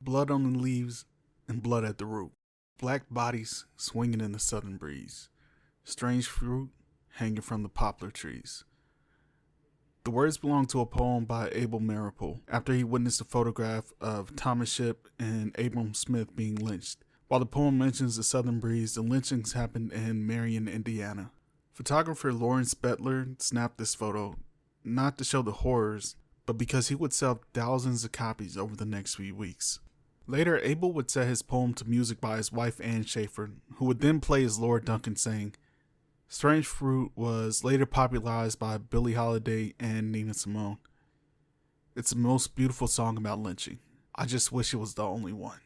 blood on the leaves and blood at the root. Black bodies swinging in the southern breeze. Strange fruit hanging from the poplar trees. The words belong to a poem by Abel Meeropol after he witnessed a photograph of Thomas Shipp and Abram Smith being lynched. While the poem mentions the southern breeze, the lynchings happened in Marion, Indiana. Photographer Lawrence Beitler snapped this photo, not to show the horrors, but because he would sell thousands of copies over the next few weeks. Later, Abel would set his poem to music by his wife Anne Schaefer, who would then play as Lord Duncan, saying, "Strange Fruit was later popularized by Billie Holiday and Nina Simone. It's the most beautiful song about lynching. I just wish it was the only one."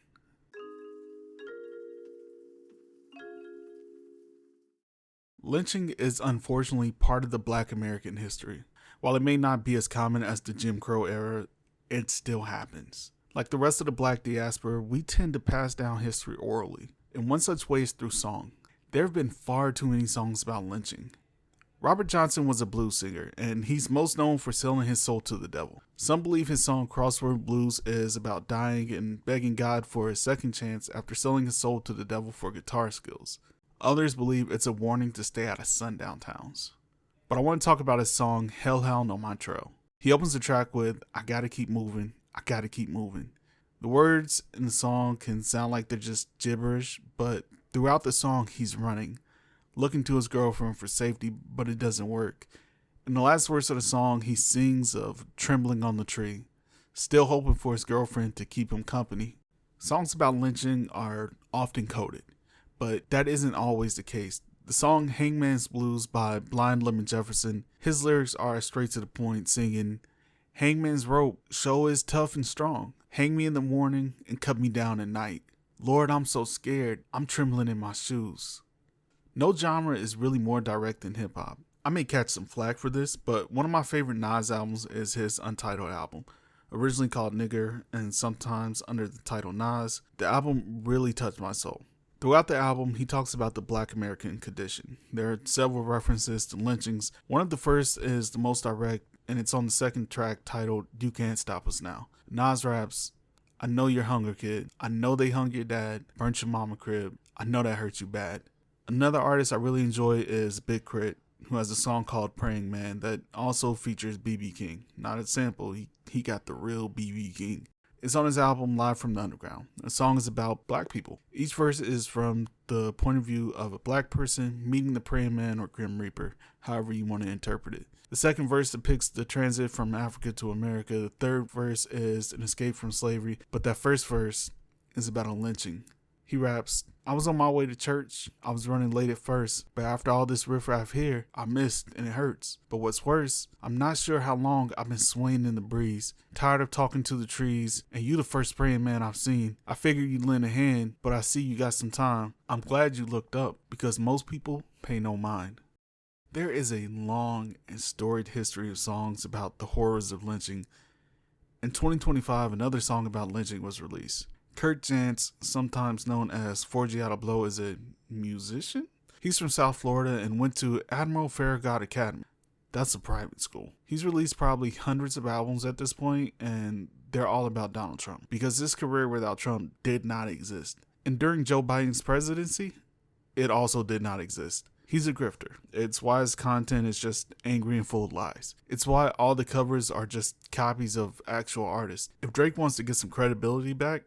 Lynching is unfortunately part of the Black American history. While it may not be as common as the Jim Crow era, it still happens. Like the rest of the Black diaspora, we tend to pass down history orally, and one such way is through song. There have been far too many songs about lynching. Robert Johnson was a blues singer, and he's most known for selling his soul to the devil. Some believe his song Crossword Blues is about dying and begging God for a second chance after selling his soul to the devil for guitar skills. Others believe it's a warning to stay out of sundown towns. But I want to talk about his song Hellhound on My Trail. He opens the track with, "I gotta keep moving, I gotta keep moving." The words in the song can sound like they're just gibberish, but throughout the song he's running, looking to his girlfriend for safety, but it doesn't work. In the last verse of the song, he sings of trembling on the tree, still hoping for his girlfriend to keep him company. Songs about lynching are often coded, but that isn't always the case. The song Hangman's Blues by Blind Lemon Jefferson, his lyrics are straight to the point, singing, "Hangman's rope show is tough and strong. Hang me in the morning and cut me down at night. Lord, I'm so scared, I'm trembling in my shoes." No genre is really more direct than hip hop. I may catch some flack for this, but one of my favorite Nas albums is his Untitled album. Originally called Nigger and sometimes under the title Nas, the album really touched my soul. Throughout the album, he talks about the Black American condition. There are several references to lynchings. One of the first is the most direct, and it's on the second track titled "You Can't Stop Us Now." Nas raps, "I know you're hunger, kid. I know they hung your dad, burnt your mama crib. I know that hurt you bad." Another artist I really enjoy is Big K.R.I.T, who has a song called "Praying Man" that also features B.B. King. Not a sample, he got the real B.B. King. It's on his album Live from the Underground. The song is about Black people. Each verse is from the point of view of a Black person meeting the praying man or Grim Reaper, however you want to interpret it. The second verse depicts the transit from Africa to America. The third verse is an escape from slavery, but that first verse is about a lynching. He raps, "I was on my way to church. I was running late at first, but after all this riffraff here, I missed and it hurts. But what's worse, I'm not sure how long I've been swaying in the breeze, tired of talking to the trees, and you the first praying man I've seen. I figured you'd lend a hand, but I see you got some time. I'm glad you looked up, because most people pay no mind." There is a long and storied history of songs about the horrors of lynching. In 2025, another song about lynching was released. Kurt Jantz, sometimes known as Forgiato Blow, is a musician. He's from South Florida and went to Admiral Farragut Academy. That's a private school. He's released probably hundreds of albums at this point, and they're all about Donald Trump, because this career without Trump did not exist. And during Joe Biden's presidency, it also did not exist. He's a grifter. It's why his content is just angry and full of lies. It's why all the covers are just copies of actual artists. If Drake wants to get some credibility back,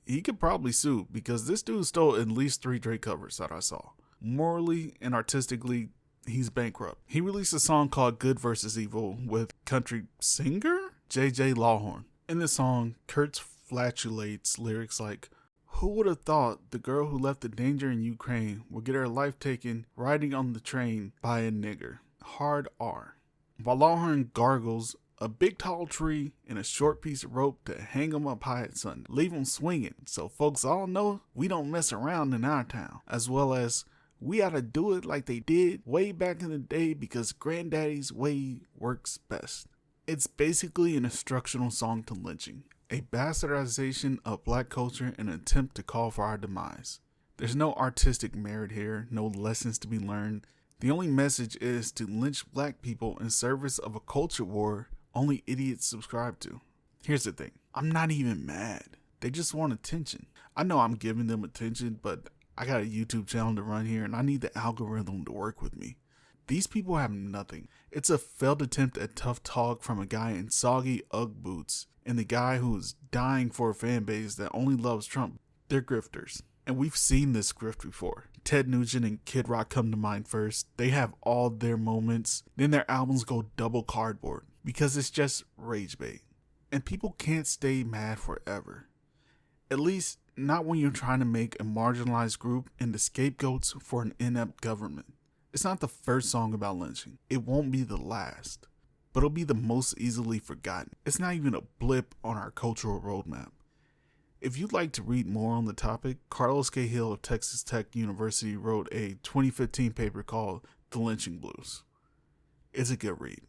he could probably sue, because this dude stole at least 3 Drake covers that I saw. Morally and artistically, he's bankrupt. He released a song called Good vs. Evil with country singer J.J. Lawhorn. In the song, Kurt flatulates lyrics like, "Who would have thought the girl who left the danger in Ukraine would get her life taken riding on the train by a nigger? Hard R." While Lawhorn gargles, "A big tall tree and a short piece of rope to hang 'em up high at sun. Leave 'em swinging, so folks all know we don't mess around in our town." As well as, "We ought to do it like they did way back in the day because granddaddy's way works best." It's basically an instructional song to lynching, a bastardization of Black culture and an attempt to call for our demise. There's no artistic merit here, no lessons to be learned. The only message is to lynch Black people in service of a culture war only idiots subscribe to. Here's the thing, I'm not even mad. They just want attention. I know I'm giving them attention, but I got a YouTube channel to run here and I need the algorithm to work with me. These people have nothing. It's a failed attempt at tough talk from a guy in soggy Ugg boots and the guy who is dying for a fan base that only loves Trump. They're grifters. And we've seen this grift before. Ted Nugent and K.R.I.T come to mind first. They have all their moments. Then their albums go double cardboard because it's just rage bait. And people can't stay mad forever. At least not when you're trying to make a marginalized group into scapegoats for an inept government. It's not the first song about lynching. It won't be the last. But it'll be the most easily forgotten. It's not even a blip on our cultural roadmap. If you'd like to read more on the topic, Carlos Cahill of Texas Tech University wrote a 2015 paper called The Lynching Blues. It's a good read.